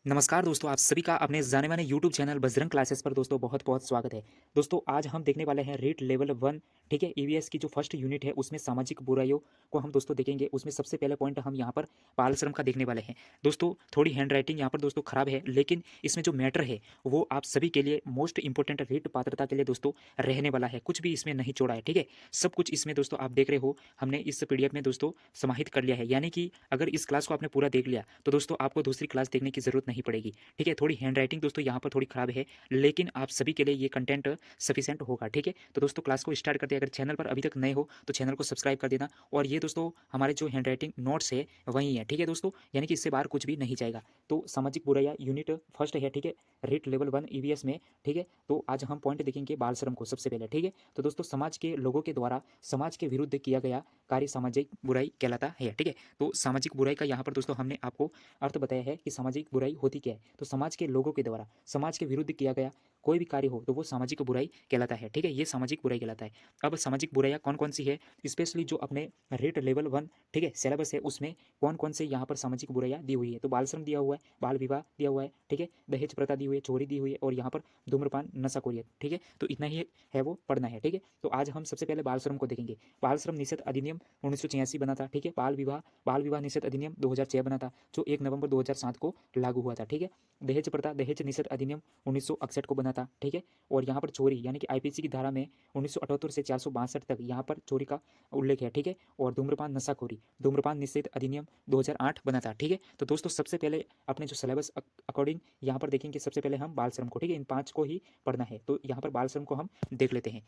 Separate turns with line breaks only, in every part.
नमस्कार दोस्तों, आप सभी का अपने जाने माने यूट्यूब चैनल बजरंग क्लासेस पर दोस्तों बहुत-बहुत स्वागत है। दोस्तों आज हम देखने वाले हैं रीट लेवल 1 ठीक है? ईवीएस की जो फर्स्ट यूनिट है उसमें सामाजिक बुराइयों को हम दोस्तों देखेंगे। उसमें सबसे पहले पॉइंट हम यहाँ पर बाल श्रम का देखने वाले हैं। दोस्तों थोड़ी हैंडराइटिंग यहाँ पर दोस्तों खराब है, लेकिन इसमें जो मैटर है वो आप सभी के लिए मोस्ट इंपोर्टेंट रीट पात्रता के लिए दोस्तों रहने वाला है। कुछ भी इसमें नहीं छोड़ा है, ठीक है? सब कुछ इसमें दोस्तों आप देख रहे हो, हमने इस पीडीएफ में दोस्तों समाहित कर लिया है। यानी कि अगर इस क्लास को आपने पूरा देख लिया तो दोस्तों आपको दूसरी क्लास देखने की ज़रूरत नहीं पड़ेगी। ठीक है? थोड़ी हैंडराइटिंग दोस्तों यहाँ पर थोड़ी खराब है, लेकिन आप सभी के लिए ये कंटेंट सफिशिएंट होगा, ठीक है? तो दोस्तों क्लास को स्टार्ट करते हैं। अगर चैनल पर अभी तक नए हो तो चैनल को सब्सक्राइब कर देना, और ये दोस्तों हमारे जो हैंडराइटिंग नोट्स है वही है, ठीक है दोस्तों? यानी कि इससे बाहर कुछ भी नहीं जाएगा। तो सामाजिक बुराइयाँ यूनिट फर्स्ट है, ठीक है? रीट लेवल 1 ईवीएस में, ठीक है? तो आज हम पॉइंट देखेंगे बाल श्रम को सबसे पहले, ठीक है? तो दोस्तों समाज के लोगों के द्वारा समाज के विरुद्ध किया गया कार्य सामाजिक बुराई कहलाता है, ठीक है? तो सामाजिक बुराई का यहाँ पर दोस्तों हमने आपको अर्थ बताया है कि सामाजिक बुराई होती क्या है। तो समाज के लोगों के द्वारा समाज के विरुद्ध किया गया कोई भी कार्य हो तो वो सामाजिक बुराई कहलाता है, ठीक है? ये सामाजिक बुराई कहलाता है। अब सामाजिक बुराइयाँ कौन कौन सी है, स्पेशली जो अपने रेट लेवल 1 ठीक है सिलेबस है उसमें कौन कौन से यहाँ पर सामाजिक बुराइयाँ दी हुई है। तो बाल श्रम दिया हुआ है, बाल विवाह दिया हुआ है, ठीक है? दहेज प्रथा दी हुई है, चोरी दी हुई है, और यहाँ पर धूम्रपान नशाखोरी है, ठीक है? तो इतना ही है वो पढ़ना है, ठीक है? तो आज हम सबसे पहले बाल श्रम को देखेंगे। बाल श्रम निषेध अधिनियम 1986 बना था, ठीक है? बाल विवाह निषेध अधिनियम 2006 बना था, जो 1 नवंबर 2007 को लागू हुआ था, ठीक है? दहेज प्रथा दहेज निषेध अधिनियम 1961 को बना था, ठीक है? और यहाँ पर चोरी यानी कि आईपीसी की धारा में 1978 से 462 तक यहाँ पर चोरी का उल्लेख है, ठीक है? और धूम्रपान नशाखोरी धूम्रपान निषेध अधिनियम 2008 बना था, ठीक है? तो दोस्तों सबसे पहले अपने जो सिलेबस अकॉर्डिंग यहाँ पर देखेंगे, सबसे पहले हम बाल श्रम को, ठीक है? इन 5 को ही पढ़ना है, तो यहाँ पर बाल श्रम को हम देख लेते हैं।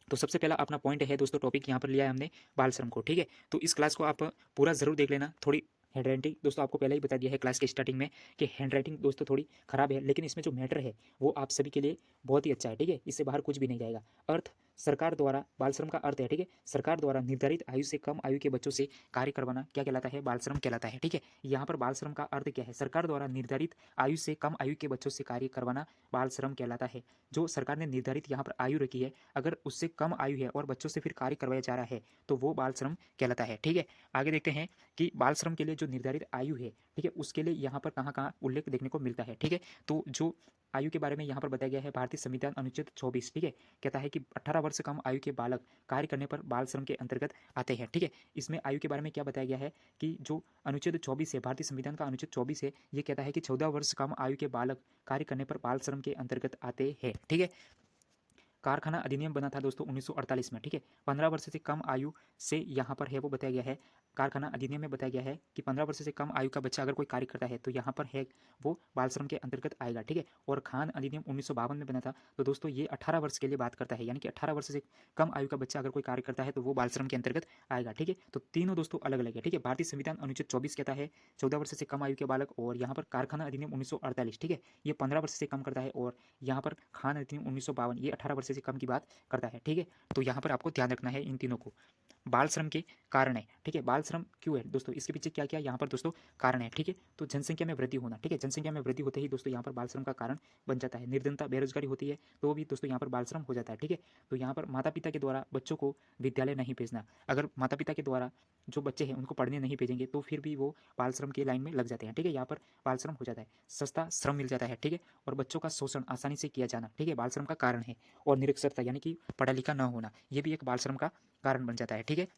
तो सबसे पहला अपना पॉइंट है दोस्तों, टॉपिक यहाँ पर लिया है हमने बाल श्रम को, ठीक है? तो इस क्लास को आप पूरा ज़रूर देख लेना। थोड़ी हैंडराइटिंग दोस्तों आपको पहले ही बता दिया है क्लास के स्टार्टिंग में कि हैंडराइटिंग दोस्तों थोड़ी खराब है, लेकिन इसमें जो मैटर है वो आप सभी के लिए बहुत ही अच्छा है, ठीक है? इससे बाहर कुछ भी नहीं जाएगा। अर्थ सरकार द्वारा बाल श्रम का अर्थ है, ठीक है? सरकार द्वारा निर्धारित आयु से कम आयु के बच्चों से कार्य करवाना क्या कहलाता है? बाल श्रम कहलाता है, ठीक है? यहाँ पर बाल श्रम का अर्थ क्या है? सरकार द्वारा निर्धारित आयु से कम आयु के बच्चों से कार्य करवाना बाल श्रम कहलाता है। जो सरकार ने निर्धारित यहाँ पर आयु रखी है, अगर उससे कम आयु है और बच्चों से फिर कार्य करवाया जा रहा है तो वो बाल श्रम कहलाता है, ठीक है? आगे देखते हैं कि बाल श्रम के लिए जो निर्धारित आयु है, ठीक है, उसके लिए यहाँ पर कहाँ कहाँ उल्लेख देखने को मिलता है, ठीक है? तो जो आयु के बारे में यहाँ पर बताया गया है, भारतीय संविधान अनुच्छेद 24, ठीक है, कहता है कि 18 वर्ष से कम आयु के बालक कार्य करने पर बाल श्रम के अंतर्गत आते हैं, ठीक है? इसमें आयु के बारे में क्या बताया गया है कि जो अनुच्छेद 24 है, भारतीय संविधान का अनुच्छेद 24 है, ये कहता है कि 14 वर्ष कम आयु के बालक कार्य करने पर बाल श्रम के अंतर्गत आते हैं, ठीक है? कारखाना अधिनियम बना था दोस्तों 1948 में, ठीक है? 15 वर्ष से कम आयु से यहाँ पर है वो बताया गया है, कारखाना अधिनियम में बताया गया है कि 15 वर्ष से कम आयु का बच्चा अगर कोई कार्य करता है तो यहाँ पर है वो बाल श्रम के अंतर्गत आएगा, ठीक है? और खान अधिनियम 1952 में बना था, तो दोस्तों ये 18 वर्ष के लिए बात करता है, यानी कि 18 वर्ष से कम आयु का बच्चा अगर कोई कार्य करता है तो वो बाल श्रम के अंतर्गत आएगा, ठीक है? तो तीनों दोस्तों अलग अलग है, ठीक है? भारतीय संविधान अनुच्छेद 24 कहता है 14 वर्ष से कम आयु के बालक, और यहाँ पर कारखाना अधिनियम 1948, ठीक है, ये 15 वर्ष से कम करता है, और यहाँ पर खान अधिनियम 1952 ये 18 वर्ष से कम की बात करता है, ठीक है? तो यहाँ पर आपको ध्यान रखना है इन तीनों को। बाल श्रम के कारण है, ठीक है? बाल श्रम क्यों है दोस्तों, इसके पीछे क्या क्या यहाँ पर दोस्तों कारण है, ठीक है? तो जनसंख्या में वृद्धि होना, ठीक है? जनसंख्या में वृद्धि होते ही दोस्तों यहाँ पर बाल श्रम का कारण बन जाता है। निर्धनता बेरोजगारी होती है तो भी दोस्तों यहाँ पर बाल श्रम हो जाता है, ठीक है? तो यहाँ पर माता पिता के द्वारा बच्चों को विद्यालय नहीं भेजना, अगर माता पिता के द्वारा जो बच्चे हैं उनको पढ़ने नहीं भेजेंगे तो फिर भी वो बाल श्रम की लाइन में लग जाते हैं, ठीक है? यहाँ पर बाल श्रम हो जाता है। सस्ता श्रम मिल जाता है, ठीक है? और बच्चों का शोषण आसानी से किया जाना, ठीक है, बाल श्रम का कारण है। और निरक्षरता यानी कि पढ़ा लिखा न होना, ये भी एक बाल श्रम का कारण बन जाता है, ठीक है?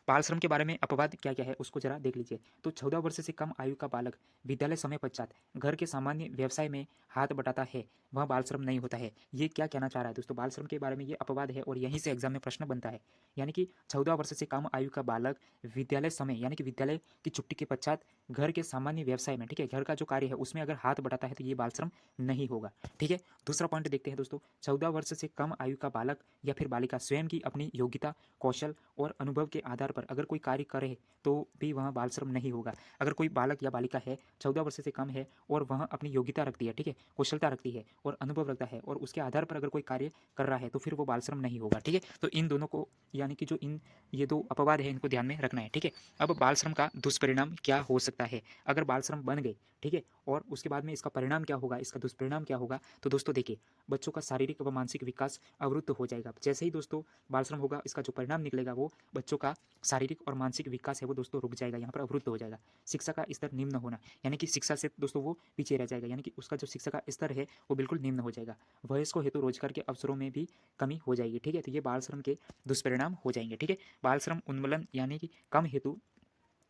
बाल श्रम के बारे में अपवाद क्या क्या है उसको जरा देख लीजिए। तो 14 वर्ष से कम आयु का बालक विद्यालय समय पश्चात घर के सामान्य व्यवसाय में हाथ बटाता है, वह बाल श्रम नहीं होता है। ये क्या कहना चाह रहा है दोस्तों, बाल श्रम के बारे में ये अपवाद है और यहीं से एग्जाम में प्रश्न बनता है। यानी कि 14 वर्ष से कम आयु का बालक विद्यालय समय यानी कि विद्यालय की छुट्टी के पश्चात घर के सामान्य व्यवसाय में, ठीक है, घर का जो कार्य है उसमें अगर हाथ बटाता है तो ये बाल श्रम नहीं होगा, ठीक है? दूसरा पॉइंट देखते हैं दोस्तों, 14 वर्ष से कम आयु का बालक या फिर बालिका स्वयं की अपनी योग्यता कौशल और अनुभव के आधार पर अगर कोई कार्य करे तो भी वह बाल श्रम नहीं होगा। अगर कोई बालक या बालिका है 14 वर्ष से कम है और वह अपनी योग्यता रखती है, ठीक है, कुशलता रखती है और अनुभव रखता है और उसके आधार पर अगर कोई कार्य कर रहा है तो फिर वो बाल श्रम नहीं होगा, ठीक है? तो इन दोनों को यानी कि जो इन ये दो अपवाद है इनको ध्यान में रखना है, ठीक है? अब बाल श्रम का दुष्परिणाम क्या हो सकता है अगर बाल श्रम बन गए, ठीक है, और उसके बाद में इसका परिणाम क्या होगा, इसका दुष्परिणाम क्या होगा? तो दोस्तों देखिए, बच्चों का शारीरिक व मानसिक विकास अवरुद्ध हो जाएगा। जैसे ही दोस्तों बाल श्रम होगा इसका जो परिणाम निकलेगा वो बच्चों का शारीरिक और मानसिक विकास है वो दोस्तों रुक जाएगा, यहाँ पर अवरुद्ध हो जाएगा। शिक्षा का स्तर निम्न होना, यानी कि शिक्षा से दोस्तों वो पीछे रह जाएगा, यानी कि उसका जो शिक्षा का स्तर है वो बिल्कुल निम्न हो जाएगा। वयस्कों हेतु रोजगार के अवसरों में भी कमी हो जाएगी, ठीक है। तो ये बाल श्रम के दुष्परिणाम हो जाएंगे, ठीक है। बाल श्रम उन्मूलन यानी कि कम हेतु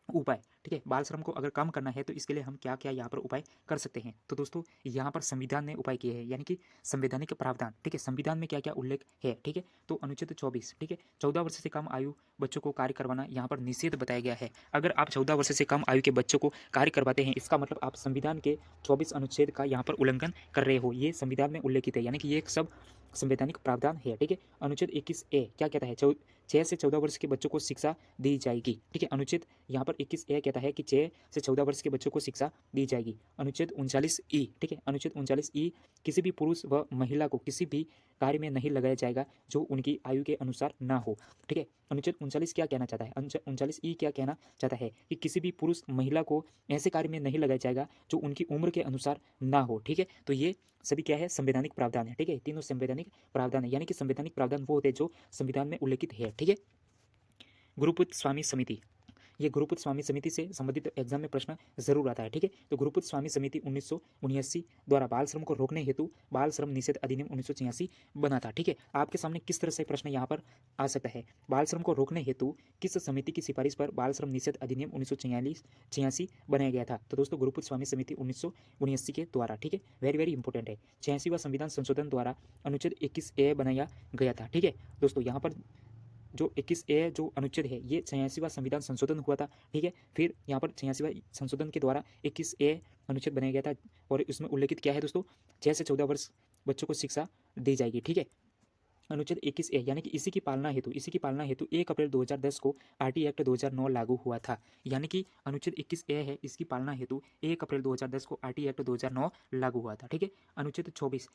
उपाय, ठीक है। बाल श्रम को अगर कम करना है तो इसके लिए हम क्या क्या यहाँ पर उपाय कर सकते हैं। तो दोस्तों यहाँ पर संविधान ने उपाय किए हैं, यानी कि संवैधानिक प्रावधान, ठीक है। संविधान में क्या क्या उल्लेख है, ठीक है। तो अनुच्छेद 24, ठीक है, 14 वर्ष से कम आयु बच्चों को कार्य करवाना यहाँ पर निषेध बताया गया है। अगर आप 14 वर्ष से कम आयु के बच्चों को कार्य करवाते हैं, इसका मतलब आप संविधान के 24 अनुच्छेद का यहाँ पर उल्लंघन कर रहे हो। ये संविधान में उल्लेखित है, यानी कि ये एक सब संवैधानिक प्रावधान है, ठीक है। अनुच्छेद 21A क्या कहता है, 6 से 14 वर्ष के बच्चों को शिक्षा दी जाएगी, ठीक है। अनुच्छेद यहाँ पर 21A कहता है कि 6 से 14 वर्ष के बच्चों को शिक्षा दी जाएगी। अनुच्छेद 39E, ठीक है, अनुच्छेद 39E, किसी भी पुरुष व महिला को किसी भी कार्य में नहीं लगाया जाएगा जो उनकी आयु के अनुसार ना हो, ठीक है। अनुच्छेद 39 क्या कहना चाहता है, अनुच्छेद 39E क्या कहना चाहता है कि किसी भी पुरुष महिला को ऐसे कार्य में नहीं लगाया जाएगा जो उनकी उम्र के अनुसार ना हो, ठीक है। तो ये सभी क्या है, संवैधानिक प्रावधान है, ठीक है। तीनों संवैधानिक प्रावधान है, यानी कि संवैधानिक प्रावधान वो होते हैं जो संविधान में उल्लेखित है, ठीक है। गुरुपुत्र स्वामी समिति, ये गुरुपुत्र स्वामी समिति से संबंधित एग्जाम में प्रश्न जरूर आता है, ठीक है। तो गुरुपुत्र स्वामी समिति 1979 द्वारा बाल श्रम को रोकने हेतु बाल श्रम निषेध अधिनियम 1986 बना था, ठीक है। आपके सामने किस तरह से प्रश्न यहाँ पर आ सकता है, बाल श्रम को रोकने हेतु किस समिति की सिफारिश पर बाल श्रम निषेध अधिनियम 1986 बनाया गया था। तो दोस्तों गुरुपुत्र स्वामी समिति 1979 के द्वारा, ठीक है। वेरी वेरी इंपॉर्टेंट है। 86वां संविधान संशोधन द्वारा अनुच्छेद 21A बनाया गया था, ठीक है। दोस्तों यहाँ पर जो 21A जो अनुच्छेद है ये 86वां संविधान संशोधन हुआ था, ठीक है। फिर यहाँ पर 86वां संशोधन के द्वारा 21A अनुच्छेद बनाया गया था और उसमें उल्लेखित क्या है दोस्तों, 6 से 14 वर्ष बच्चों को शिक्षा दी जाएगी, ठीक है। अनुच्छेद 21A यानी कि इसी की पालना हेतु 1 अप्रैल 2010 को आरटी एक्ट 2009 लागू हुआ था। यानी कि अनुच्छेद 21A है, इसकी पालना हेतु 1 अप्रैल 2010 को आरटी एक्ट 2009 लागू हुआ था, ठीक है। अनुच्छेद 24,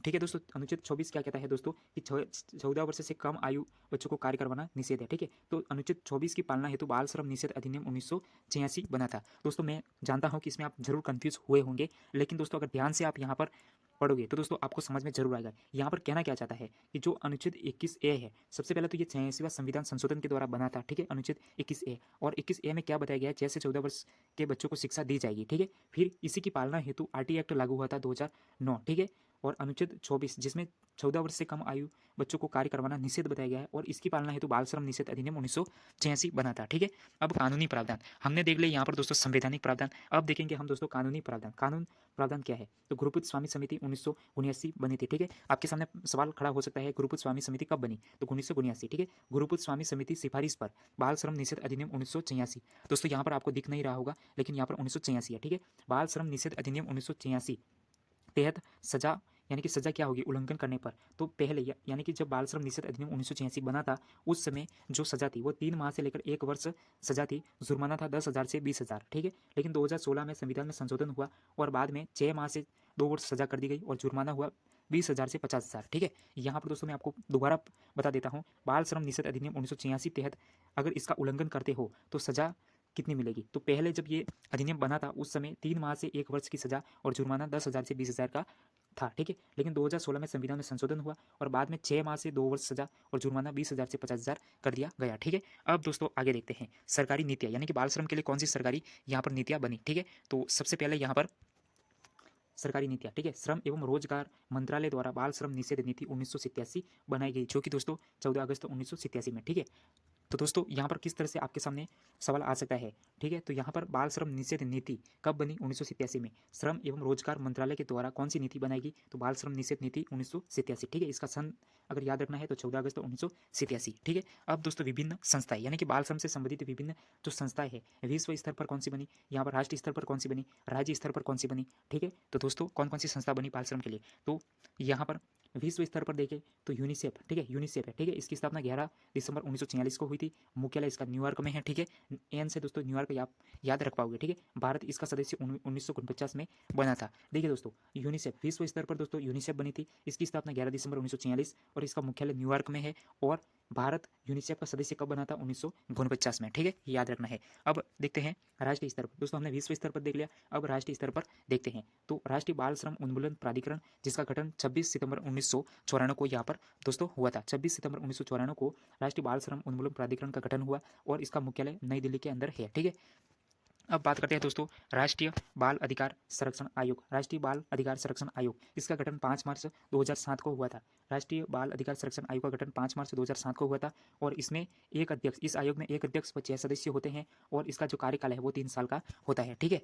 ठीक है दोस्तों, अनुच्छेद 24 क्या कहता है दोस्तों कि 14 वर्ष से कम आयु बच्चों को कार्य करवाना निषेध है, ठीक है। तो अनुच्छेद 24 की पालना हेतु बाल श्रम निषेध अधिनियम 1986 बना था। दोस्तों मैं जानता हूँ कि इसमें आप जरूर कंफ्यूज हुए होंगे, लेकिन दोस्तों अगर ध्यान से आप यहाँ पर पढ़ोगे तो दोस्तों आपको समझ में जरूर आएगा। यहाँ पर कहना क्या चाहता है कि जो अनुच्छेद 21A है, सबसे पहले तो ये 86वां संविधान संशोधन के द्वारा बना था, ठीक है, अनुच्छेद 21A। और 21A में क्या बताया गया है, 6 से 14 वर्ष के बच्चों को शिक्षा दी जाएगी, ठीक है। फिर इसी की पालना हेतु आरटी एक्ट लागू हुआ था 2009, ठीक है। और अनुच्छेद 24 जिसमें 14 वर्ष से कम आयु बच्चों को कार्य करवाना निषेध बताया गया है और इसकी पालना हेतु बाल श्रम निषेध अधिनियम 1986 बना था, ठीक है। अब कानूनी प्रावधान हमने देख लिया यहाँ पर दोस्तों संवैधानिक प्रावधान। अब देखेंगे हम दोस्तों कानूनी प्रावधान। कानून प्रावधान क्या है, तो गुरुपुत्र स्वामी समिति 1979 बनी थी, ठीक है। आपके सामने सवाल खड़ा हो सकता है गुरुपुत्र स्वामी समिति कब बनी, तो 1979, ठीक है। गुरुपुत्र स्वामी समिति सिफारिश पर बाल श्रम निषेध अधिनियम 1986, दोस्तों यहाँ पर आपको दिख नहीं रहा होगा लेकिन यहाँ पर 1986 है, ठीक है। बाल श्रम निषेध अधिनियम 1986 तहत सजा, यानी कि सजा क्या होगी उल्लंघन करने पर, तो पहले यानी कि जब बाल श्रम निषेध अधिनियम 1986 बना था उस समय जो सजा थी वो 3 माह से लेकर 1 वर्ष सजा थी, जुर्माना था 10,000 से 20,000, ठीक है। लेकिन 2016 में संविधान में संशोधन हुआ और बाद में 6 माह से 2 वर्ष सजा कर दी गई और जुर्माना हुआ 20,000 से 50,000, ठीक है। यहाँ पर दोस्तों मैं आपको दोबारा बता देता हूँ, बाल श्रम निषेध अधिनियम 1986 तहत अगर इसका उल्लंघन करते हो तो सजा कितनी मिलेगी, तो पहले जब ये अधिनियम बना था उस समय 3 माह से 1 वर्ष की सजा और जुर्माना 10,000 से 20,000 का था, ठीक है। लेकिन 2016 में संविधान में संशोधन हुआ और बाद में 6 माह से 2 वर्ष सजा और जुर्माना 20,000 से 50,000 कर दिया गया, ठीक है। अब दोस्तों आगे देखते हैं सरकारी नीतियाँ, यानी कि बाल श्रम के लिए कौन सी सरकारी यहाँ पर नीतियाँ बनी, ठीक है। तो सबसे पहले यहाँ पर सरकारी नीतियाँ, ठीक है, श्रम एवं रोजगार मंत्रालय द्वारा बाल श्रम निषेध नीति 1987 बनाई गई, जो कि दोस्तों 14 अगस्त 1987 में, ठीक है। तो दोस्तों यहाँ पर किस तरह से आपके सामने सवाल आ सकता है, ठीक है। तो यहाँ पर बाल श्रम निषेध नीति कब बनी, 1987 में। श्रम एवं रोजगार मंत्रालय के द्वारा कौन सी नीति बनाएगी, तो बाल श्रम निषेध नीति 1987, ठीक है। इसका सन अगर याद रखना है तो 14 अगस्त 1987, ठीक है। अब दोस्तों विभिन्न संस्थाएं, यानी कि बाल श्रम से संबंधित विभिन्न जो संस्थाएं हैं विश्व स्तर पर कौन सी बनी, यहाँ पर राष्ट्रीय स्तर पर कौन सी बनी, राज्य स्तर पर कौन सी बनी, ठीक है। तो दोस्तों कौन कौन सी संस्था बनी बाल श्रम के लिए, तो यहाँ पर विश्व स्तर पर देखें तो यूनिसेफ, ठीक है, यूनिसेफ है, ठीक है। इसकी स्थापना 11 दिसंबर 1946 को हुई थी। मुख्यालय इसका न्यूयॉर्क में है, ठीक है। एन से दोस्तों न्यूयॉर्क आप याद रख पाओगे, ठीक है। भारत इसका सदस्य 1949 में बना था। देखिए दोस्तों यूनिसेफ विश्व स्तर पर दोस्तों यूनिसेफ बनी थी, इसकी स्थापना 11 दिसंबर 1946 और इसका मुख्यालय न्यूयॉर्क में है और भारत यूनिसेफ का सदस्य कब बना था, 1949 में, ठीक है, याद रखना है। अब देखते हैं राष्ट्रीय स्तर पर, दोस्तों हमने विश्व स्तर पर देख लिया, अब राष्ट्रीय स्तर पर देखते हैं। तो राष्ट्रीय बाल श्रम उन्मूलन प्राधिकरण जिसका गठन 26 सितंबर 1994 को यहाँ पर दोस्तों हुआ था। 26 सितंबर 1994 को राष्ट्रीय बाल श्रम उन्मूलन प्राधिकरण का गठन हुआ और इसका मुख्यालय नई दिल्ली के अंदर है। ठीक है, अब बात करते हैं दोस्तों राष्ट्रीय बाल अधिकार संरक्षण आयोग। राष्ट्रीय बाल अधिकार संरक्षण आयोग, इसका गठन 5 मार्च 2007 को हुआ था। राष्ट्रीय बाल अधिकार संरक्षण आयोग का गठन 5 मार्च 2007 को हुआ था और इसमें एक अध्यक्ष, इस आयोग में एक अध्यक्ष व 6 सदस्य होते हैं और इसका जो कार्यकाल है वो 3 साल का होता है। ठीक है,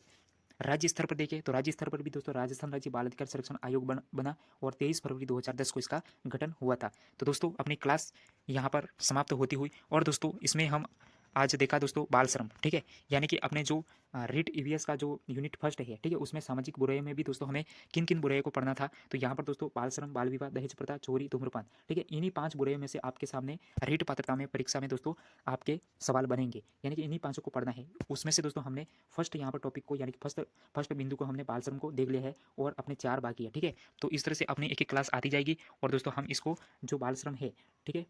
राज्य स्तर पर देखें तो राज्य स्तर पर भी दोस्तों राजस्थान राज्य बाल अधिकार संरक्षण आयोग बना और 23 फरवरी 2010 को इसका गठन हुआ था। तो दोस्तों अपनी क्लास यहाँ पर समाप्त होती हुई और दोस्तों इसमें हम आज देखा दोस्तों बाल श्रम। ठीक है, यानी कि अपने जो रीट ईवीएस का जो यूनिट फर्स्ट है, ठीक है, उसमें सामाजिक बुराइयों में भी दोस्तों हमें किन किन बुराइयों को पढ़ना था। तो यहाँ पर दोस्तों बाल श्रम, बाल विवाह, दहेज प्रथा, चोरी, धूम्रपान, ठीक है, इन्हीं 5 बुराइयों में से आपके सामने रीट पात्रता में परीक्षा में दोस्तों आपके सवाल बनेंगे, यानी कि इन्हीं 5 को पढ़ना है। उसमें से दोस्तों हमने फर्स्ट यहाँ पर टॉपिक को यानी कि फर्स्ट बिंदु को हमने बाल श्रम को देख लिया है और अपने 4 बाकी है। ठीक है, तो इस तरह से अपनी एक एक क्लास आती जाएगी और दोस्तों हम इसको जो बाल श्रम है, ठीक है,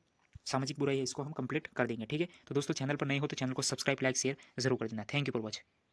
सामाजिक बुराई है, इसको हम कंप्लीट कर देंगे। ठीक है, तो दोस्तों चैनल पर नए हो तो चैनल को सब्सक्राइब, लाइक, शेयर जरूर कर देना। Thank you for watching.